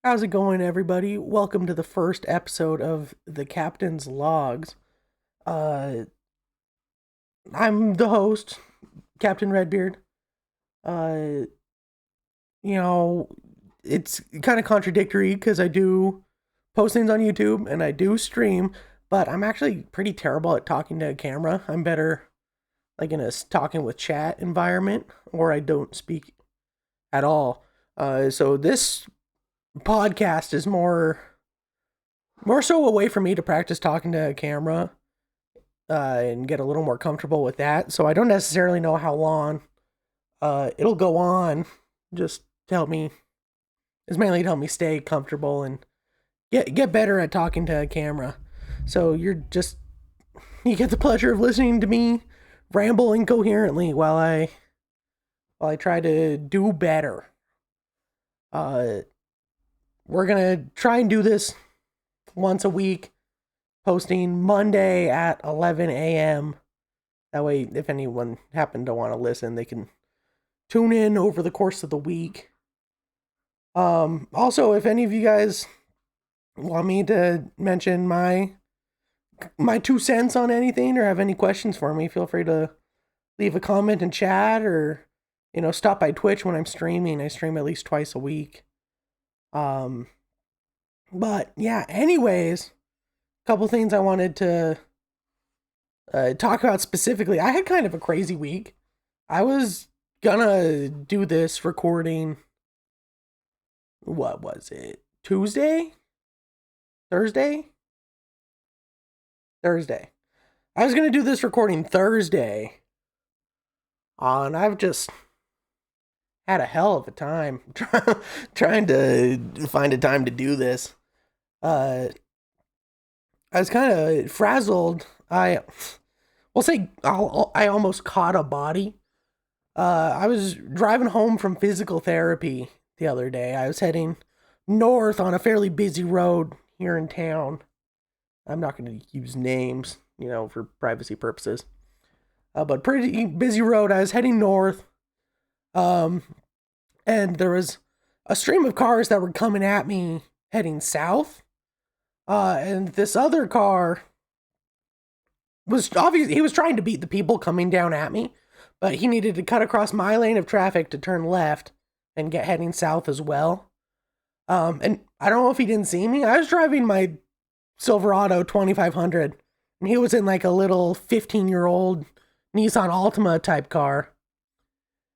How's it going, everybody? Welcome to the first episode of the Captain's Logs. Uh, I'm the host, Captain Redbeard. Uh, you know, it's kind of contradictory because I do postings on YouTube and I do stream, but I'm actually pretty terrible at talking to a camera. I'm better like in a talking with chat environment, or I don't speak at all. So this podcast is more so a way for me to practice talking to a camera and get a little more comfortable with that. So I don't necessarily know how long it'll go on. Just to help me, it's mainly to help me stay comfortable and get better at talking to a camera. So you get the pleasure of listening to me ramble incoherently while I try to do better. Uh, we're gonna try and do this once a week, posting Monday at 11 a.m. That way, if anyone happened to want to listen, they can tune in over the course of the week. Also, if any of you guys want me to mention my 2 cents on anything or have any questions for me, feel free to leave a comment in chat or stop by Twitch when I'm streaming. I stream at least twice a week. Um, but yeah. Anyways, a couple things I wanted to talk about specifically. I had kind of a crazy week. I was gonna do this recording. What was it? Tuesday? Thursday? Thursday. I was gonna do this recording Thursday. And I've just had a hell of a time trying to find a time to do this. I was kind of frazzled. We'll say I almost caught a body. I was driving home from physical therapy the other day. I was heading north on a fairly busy road here in town. I'm not going to use names, for privacy purposes. But pretty busy road. I was heading north. And there was a stream of cars that were coming at me heading south. And this other car was obviously, he was trying to beat the people coming down at me, but he needed to cut across my lane of traffic to turn left and get heading south as well. And I don't know if he didn't see me. I was driving my Silverado 2500 and he was in like a little 15-year-old Nissan Altima type car.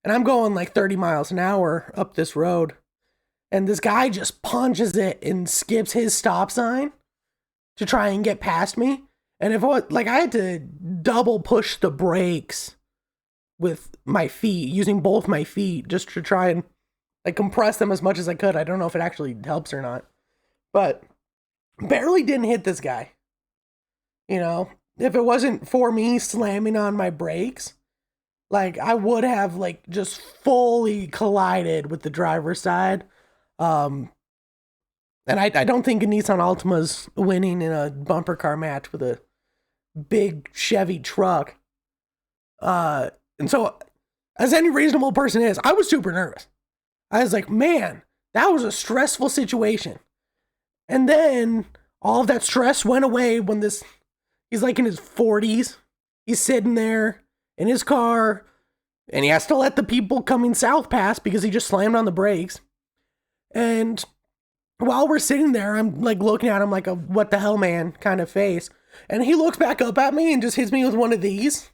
And I'm going like 30 miles an hour up this road. And this guy just punches it and skips his stop sign to try and get past me. And if what, like, I had to double push the brakes with my feet, using both my feet, just to try and like compress them as much as I could. I don't know if it actually helps or not, but barely didn't hit this guy. If it wasn't for me slamming on my brakes, like I would have like just fully collided with the driver's side. And I don't think a Nissan Altima's winning in a bumper car match with a big Chevy truck. And so, as any reasonable person is, I was super nervous. I was like, man, that was a stressful situation. And then all of that stress went away when he's like in his 40s. He's sitting there in his car and he has to let the people coming south pass because he just slammed on the brakes. And while we're sitting there, I'm like looking at him like a what the hell man kind of face. And he looks back up at me and just hits me with one of these.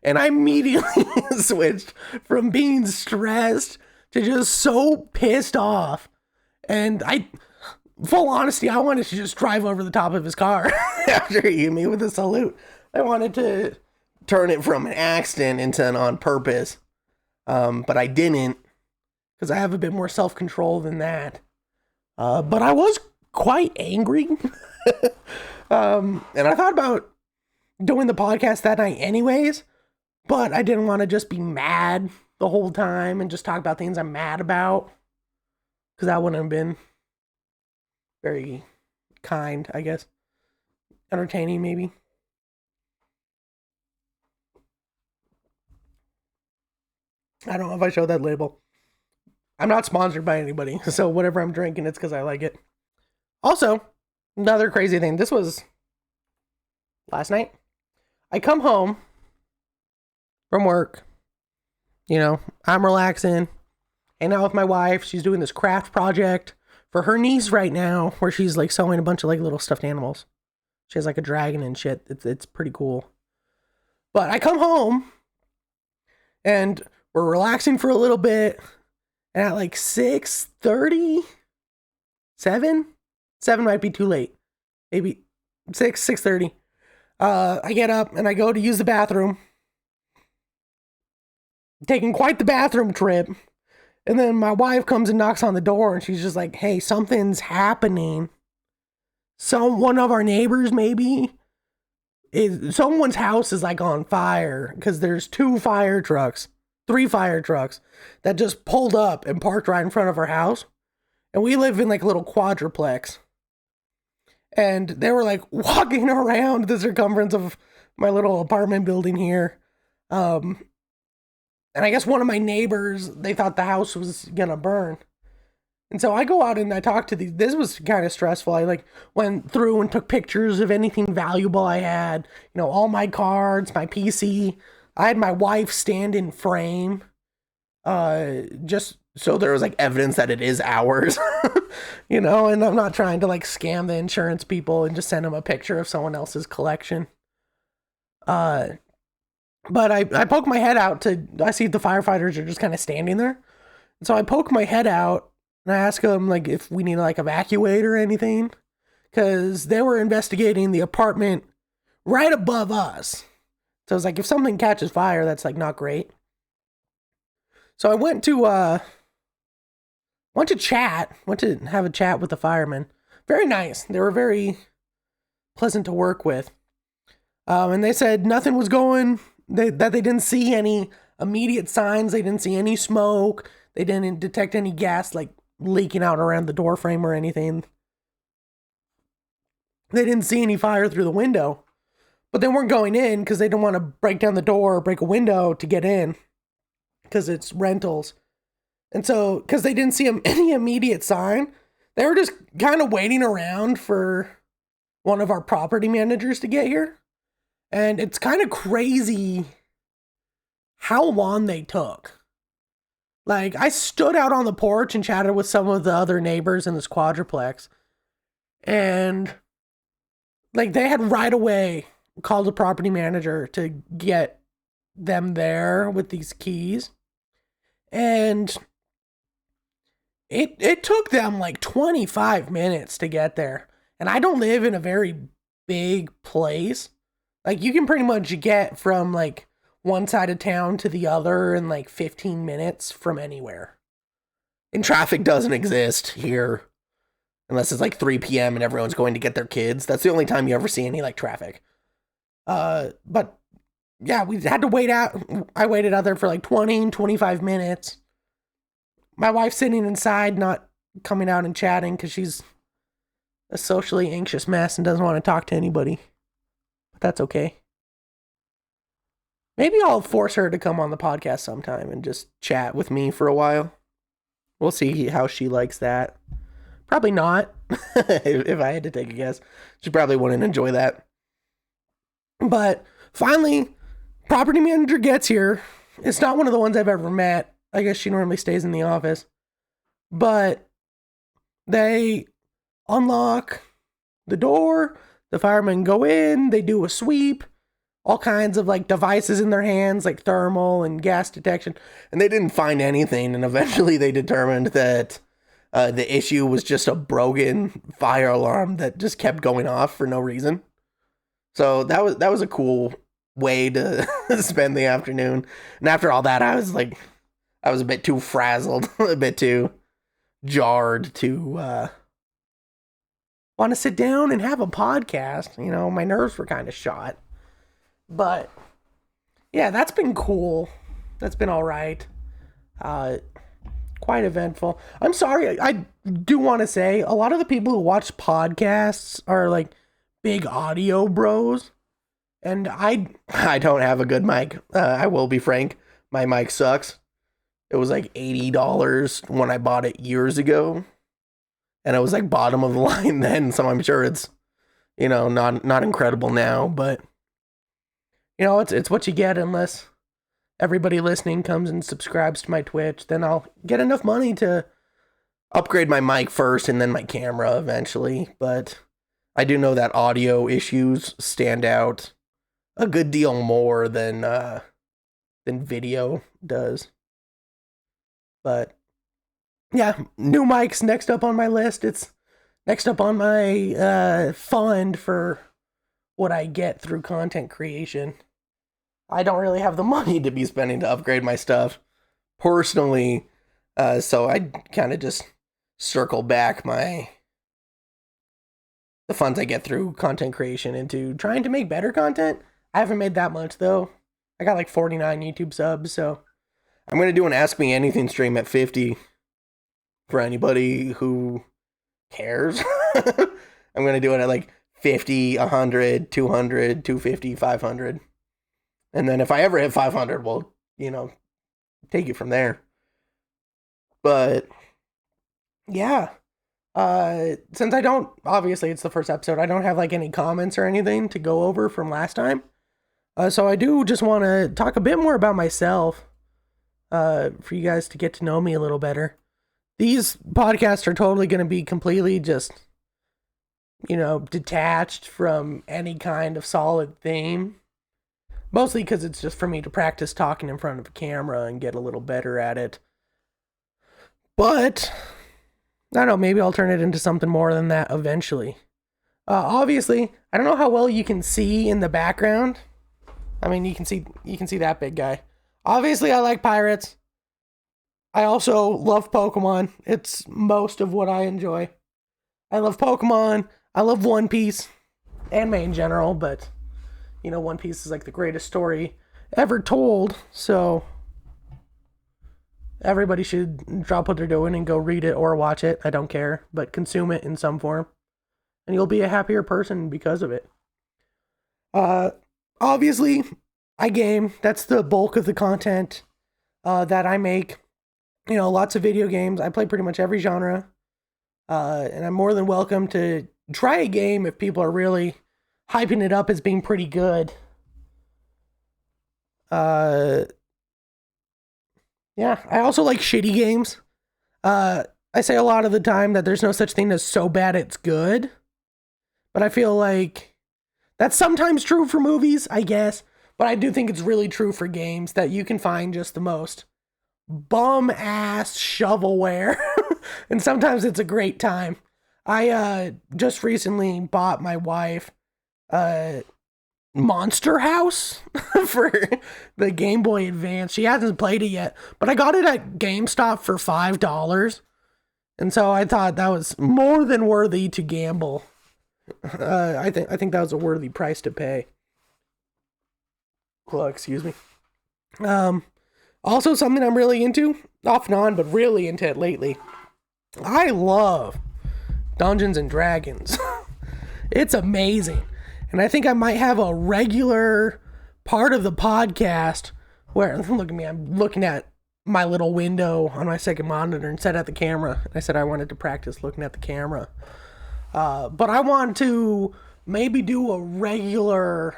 And I immediately switched from being stressed to just so pissed off. And full honesty, I wanted to just drive over the top of his car after he hit me with a salute. I wanted to turn it from an accident into an on purpose. But I didn't, because I have a bit more self-control than that. But I was quite angry. And I thought about doing the podcast that night anyways, but I didn't want to just be mad the whole time and just talk about things I'm mad about, because that wouldn't have been very kind, I guess. Entertaining, maybe. I don't know if I showed that label. I'm not sponsored by anybody, so whatever I'm drinking, it's because I like it. Also, another crazy thing. This was last night. I come home from work. You know, I'm relaxing, hanging out with my wife. She's doing this craft project for her niece right now, where she's like sewing a bunch of like little stuffed animals. She has like a dragon and shit. It's pretty cool. But I come home and we're relaxing for a little bit, and at like 6:30, 7 might be too late. Maybe 6:30. I get up and I go to use the bathroom. Taking quite the bathroom trip. And then my wife comes and knocks on the door, and she's just like, hey, something's happening. One of our neighbors, maybe, someone's house is like on fire, because there's 3 fire trucks that just pulled up and parked right in front of our house. And we live in like a little quadruplex. And they were like walking around the circumference of my little apartment building here. And I guess one of my neighbors, they thought the house was gonna burn. And so I go out and I talk to these. This was kind of stressful. I like went through and took pictures of anything valuable I had. You know, all my cards, my PC. I had my wife stand in frame. Just so there was like evidence that it is ours. You know, and I'm not trying to like scam the insurance people and just send them a picture of someone else's collection. But I poke my head out I see if the firefighters are just kind of standing there. And so I poke my head out and I ask them like if we need to like evacuate or anything. Cause they were investigating the apartment right above us. So it's like, if something catches fire, that's like not great. So I went to have a chat with the firemen. Very nice. They were very pleasant to work with. And they said nothing was going, that they didn't see any immediate signs. They didn't see any smoke. They didn't detect any gas like leaking out around the door frame or anything. They didn't see any fire through the window, but they weren't going in because they didn't want to break down the door or break a window to get in because it's rentals. And so, because they didn't see any immediate sign, they were just kind of waiting around for one of our property managers to get here. And it's kind of crazy how long they took. Like, I stood out on the porch and chatted with some of the other neighbors in this quadruplex. And, like, they had right away called the property manager to get them there with these keys. And it took them like 25 minutes to get there. And I don't live in a very big place. Like, you can pretty much get from, like, one side of town to the other in, like, 15 minutes from anywhere. And traffic doesn't exist here. Unless it's, like, 3 p.m. and everyone's going to get their kids. That's the only time you ever see any, like, traffic. But, yeah, we had to wait out. I waited out there for, like, 20, 25 minutes. My wife's sitting inside, not coming out and chatting because she's a socially anxious mess and doesn't want to talk to anybody. That's okay. Maybe I'll force her to come on the podcast sometime and just chat with me for a while. We'll see how she likes that. Probably not. If I had to take a guess, she probably wouldn't enjoy that. But finally, property manager gets here. It's not one of the ones I've ever met. I guess she normally stays in the office. But they unlock the door. The firemen go in, they do a sweep, all kinds of like devices in their hands, like thermal and gas detection, and they didn't find anything. And eventually they determined that the issue was just a broken fire alarm that just kept going off for no reason. So that was a cool way to spend the afternoon. And after all that, I was a bit too frazzled, a bit too jarred to want to sit down and have a podcast. You know, my nerves were kind of shot. But yeah, that's been cool. That's been all right. Quite eventful. I'm sorry. I do want to say a lot of the people who watch podcasts are like big audio bros. And I don't have a good mic. I will be frank. My mic sucks. It was like $80 when I bought it years ago. And it was like bottom of the line then, so I'm sure it's, not incredible now, but it's what you get unless everybody listening comes and subscribes to my Twitch. Then I'll get enough money to upgrade my mic first and then my camera eventually. But I do know that audio issues stand out a good deal more than video does. But yeah, new mics next up on my list. It's next up on my fund for what I get through content creation. I don't really have the money to be spending to upgrade my stuff personally, so I kind of just circle back the funds I get through content creation into trying to make better content. I haven't made that much though. I got like 49 YouTube subs, so I'm gonna do an Ask Me Anything stream at 50 for anybody who cares. I'm gonna do it at like 50, 100, 200, 250, 500. And then if I ever hit 500, we'll, take it from there. But yeah, since I don't, obviously it's the first episode, I don't have like any comments or anything to go over from last time. So I do just want to talk a bit more about myself, for you guys to get to know me a little better. These podcasts are totally going to be completely just, detached from any kind of solid theme. Mostly because it's just for me to practice talking in front of a camera and get a little better at it. But, I don't know, maybe I'll turn it into something more than that eventually. Obviously, I don't know how well you can see in the background. I mean, you can see that big guy. Obviously, I like pirates. I also love Pokemon. It's most of what I enjoy. I love Pokemon. I love One Piece. Anime in general, but One Piece is like the greatest story ever told, so everybody should drop what they're doing and go read it or watch it. I don't care, but consume it in some form, and you'll be a happier person because of it. Obviously, I game. That's the bulk of the content that I make. Lots of video games. I play pretty much every genre, and I'm more than welcome to try a game if people are really hyping it up as being pretty good. Yeah, I also like shitty games. I say a lot of the time that there's no such thing as so bad it's good, but I feel like that's sometimes true for movies, I guess, but I do think it's really true for games that you can find just the most bum-ass shovelware, and sometimes it's a great time. I just recently bought my wife Monster House for the Game Boy Advance. She hasn't played it yet, but I got it at GameStop for $5, and so I thought that was more than worthy to gamble. I think that was a worthy price to pay. Well, excuse me. Also something I'm really into, off and on, but really into it lately. I love Dungeons and Dragons. It's amazing. And I think I might have a regular part of the podcast where, look at me, I'm looking at my little window on my second monitor and set at the camera. I said I wanted to practice looking at the camera. But I want to maybe do a regular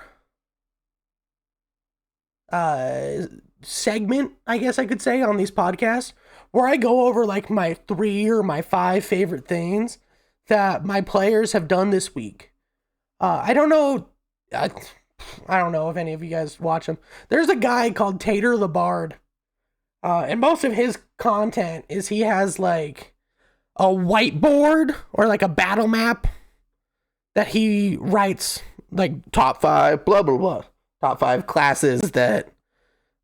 segment, I guess I could say, on these podcasts where I go over like my 3 or my 5 favorite things that my players have done this week. I don't know if any of you guys watch him. There's a guy called Tater the Bard. And most of his content is he has like a whiteboard or like a battle map that he writes like top 5, blah, blah, blah. Top 5 classes that,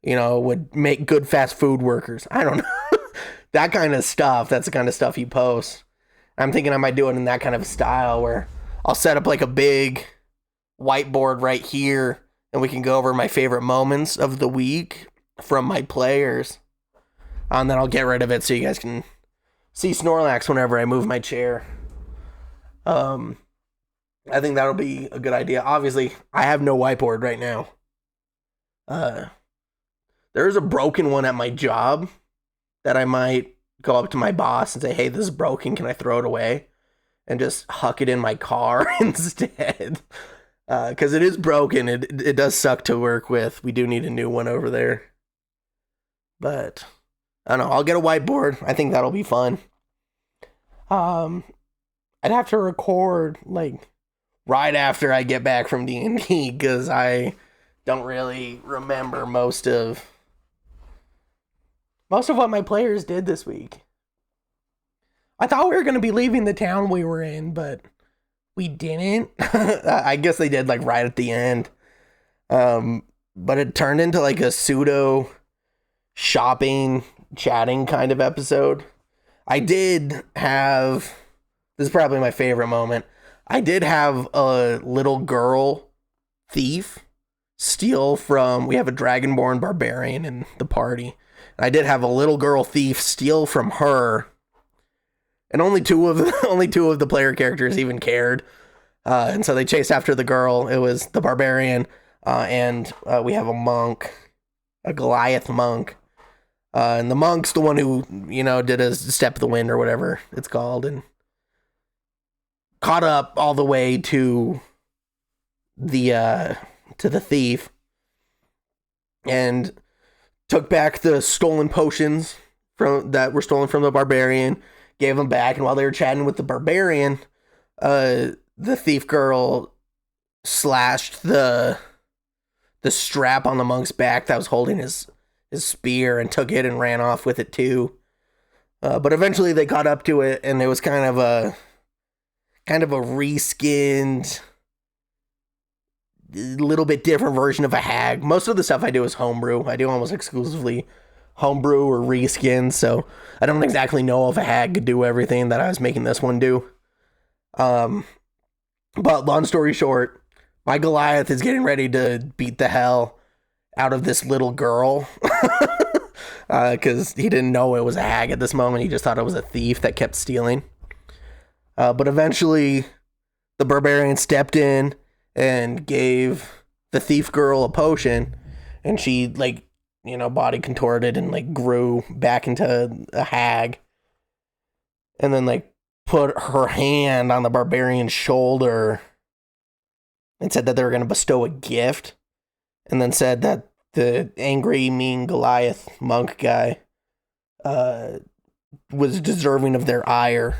would make good fast food workers. I don't know. That kind of stuff. That's the kind of stuff he posts. I'm thinking I might do it in that kind of style where I'll set up like a big whiteboard right here and we can go over my favorite moments of the week from my players. And then I'll get rid of it so you guys can see Snorlax whenever I move my chair. I think that'll be a good idea. Obviously, I have no whiteboard right now. There's a broken one at my job that I might go up to my boss and say, hey, this is broken. Can I throw it away? And just huck it in my car instead. Because it is broken. It does suck to work with. We do need a new one over there. But I don't know. I'll get a whiteboard. I think that'll be fun. I'd have to record like right after I get back from D&D because I don't really remember most of what my players did this week. I thought we were going to be leaving the town we were in, but we didn't. I guess they did like right at the end. But it turned into like a pseudo shopping, chatting kind of episode. I did have, this is probably my favorite moment. I did have a little girl thief steal from, we have a Dragonborn barbarian in the party. And I did have a little girl thief steal from her. And only two of the player characters even cared. And so they chased after the girl. It was the barbarian, and we have a monk, a Goliath monk. And the monk's the one who, did a step of the wind or whatever it's called, and caught up all the way to the thief and took back the stolen potions that were stolen from the barbarian, gave them back, and while they were chatting with the barbarian, the thief girl slashed the strap on the monk's back that was holding his spear and took it and ran off with it too. But eventually they caught up to it, and it was kind of a reskinned, little bit different version of a hag. Most of the stuff I do is homebrew. I do almost exclusively homebrew or reskin, so I don't exactly know if a hag could do everything that I was making this one do. But long story short, my Goliath is getting ready to beat the hell out of this little girl. Because he didn't know it was a hag at this moment. He just thought it was a thief that kept stealing. But eventually, the barbarian stepped in and gave the thief girl a potion. And she, body contorted and, grew back into a hag. And then, put her hand on the barbarian's shoulder and said that they were going to bestow a gift. And then said that the angry, mean Goliath monk guy was deserving of their ire.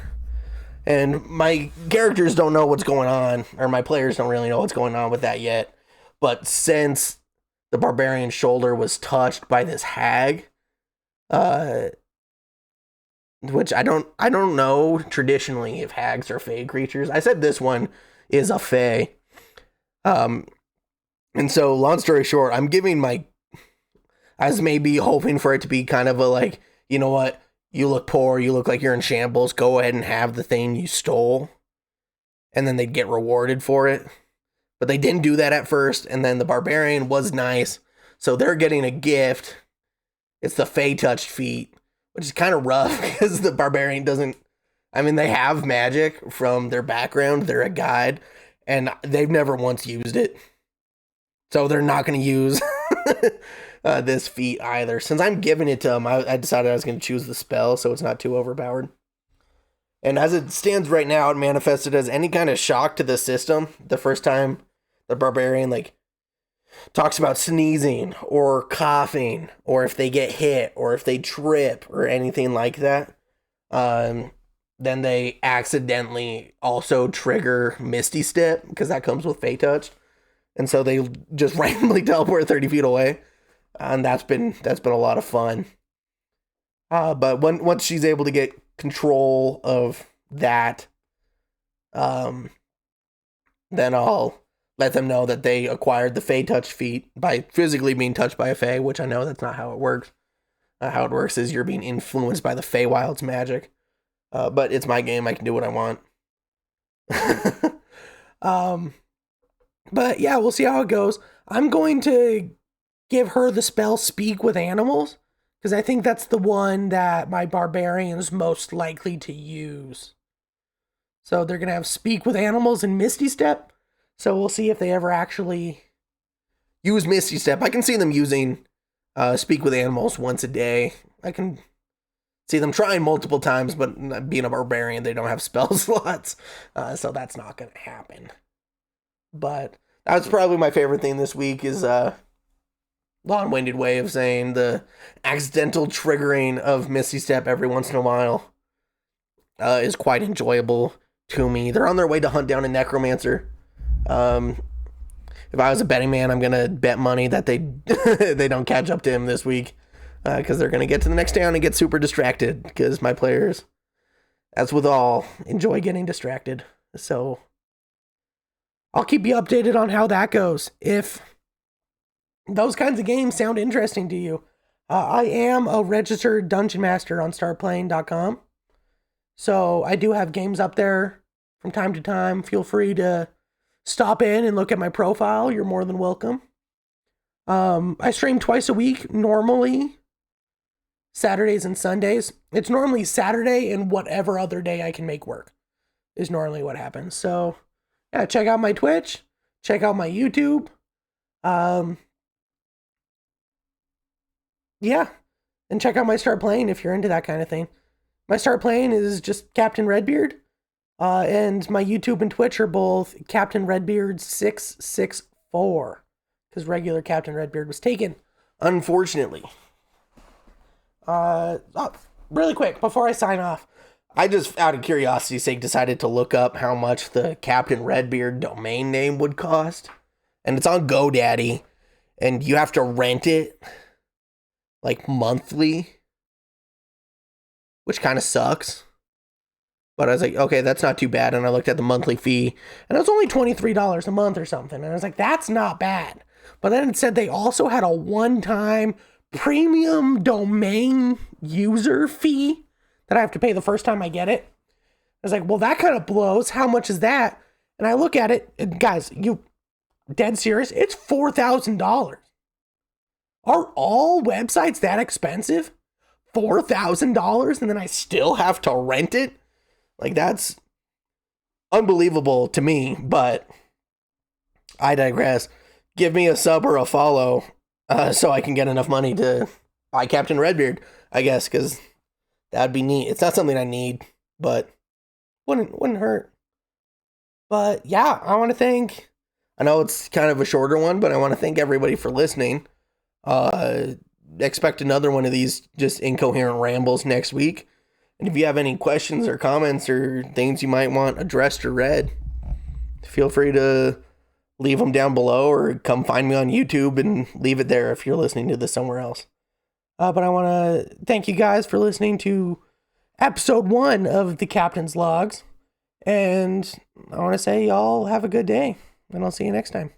And my characters don't know what's going on, or my players don't really know what's going on with that yet. But since the barbarian's shoulder was touched by this hag, which I don't know traditionally if hags are fae creatures. I said this one is a fae. And so, long story short, I'm giving I was maybe hoping for it to be kind of a you know what, you look poor, you look like you're in shambles, go ahead and have the thing you stole. And then they'd get rewarded for it. But they didn't do that at first, and then the barbarian was nice, so they're getting a gift. It's the Fey Touched feat, which is kind of rough, because the barbarian doesn't, they have magic from their background, they're a guide, and they've never once used it. So they're not going to use this feat either. Since I'm giving it to them, I decided I was going to choose the spell so it's not too overpowered. And as it stands right now, it manifested as any kind of shock to the system. The first time the barbarian talks about sneezing or coughing, or if they get hit, or if they trip, or anything like that, then they accidentally also trigger Misty Step, because that comes with Fey Touched. And so they just randomly teleport 30 feet away. And that's been a lot of fun. But once she's able to get control of that, then I'll let them know that they acquired the Fey Touch feat by physically being touched by a Fey, which I know that's not how it works. How it works is you're being influenced by the Feywild's magic. But it's my game, I can do what I want. But yeah, we'll see how it goes. I'm going to give her the spell Speak with Animals, because I think that's the one that my barbarian's most likely to use. So they're going to have Speak with Animals and Misty Step. So we'll see if they ever actually use Misty Step. I can see them using Speak with Animals once a day. I can see them trying multiple times, but being a barbarian, they don't have spell slots, so that's not going to happen. But that's probably my favorite thing this week is long-winded way of saying the accidental triggering of Misty Step every once in a while is quite enjoyable to me. They're on their way to hunt down a necromancer. If I was a betting man, I'm gonna bet money that they they don't catch up to him this week, because they're gonna get to the next town and get super distracted. Because my players, as with all, enjoy getting distracted. So I'll keep you updated on how that goes. If those kinds of games sound interesting to you, I am a registered dungeon master on startplaying.com. So I do have games up there from time to time. Feel free to stop in and look at my profile. You're more than welcome. I stream twice a week, normally Saturdays and Sundays. It's normally Saturday and whatever other day I can make work is normally what happens. So yeah, check out my Twitch, check out my YouTube. Yeah, and check out my Start Playing if you're into that kind of thing. My Start Playing is just Captain Redbeard. And my YouTube and Twitch are both Captain Redbeard 664, because regular Captain Redbeard was taken, unfortunately. Really quick, before I sign off, I just, out of curiosity's sake, decided to look up how much the Captain Redbeard domain name would cost. And it's on GoDaddy, and you have to rent it, like, monthly, which kind of sucks. But I was like, okay, that's not too bad. And I looked at the monthly fee, and it was only $23 a month or something. And I was like, that's not bad. But then it said they also had a one-time premium domain user fee that I have to pay the first time I get it. I was like, well, that kind of blows. How much is that? And I look at it, and guys, you dead serious? It's $4,000. Are all websites that expensive? $4,000, and then I still have to rent it? Like, that's unbelievable to me, but I digress. Give me a sub or a follow so I can get enough money to buy Captain Redbeard, I guess, because that'd be neat. It's not something I need, but wouldn't hurt. But yeah, I want to thank, I know it's kind of a shorter one, but I want to thank everybody for listening. Expect another one of these just incoherent rambles next week. And if you have any questions or comments or things you might want addressed or read, feel free to leave them down below or come find me on YouTube and leave it there if you're listening to this somewhere else. But I want to thank you guys for listening to episode 1 of the Captain's Logs. And I want to say y'all have a good day, and I'll see you next time.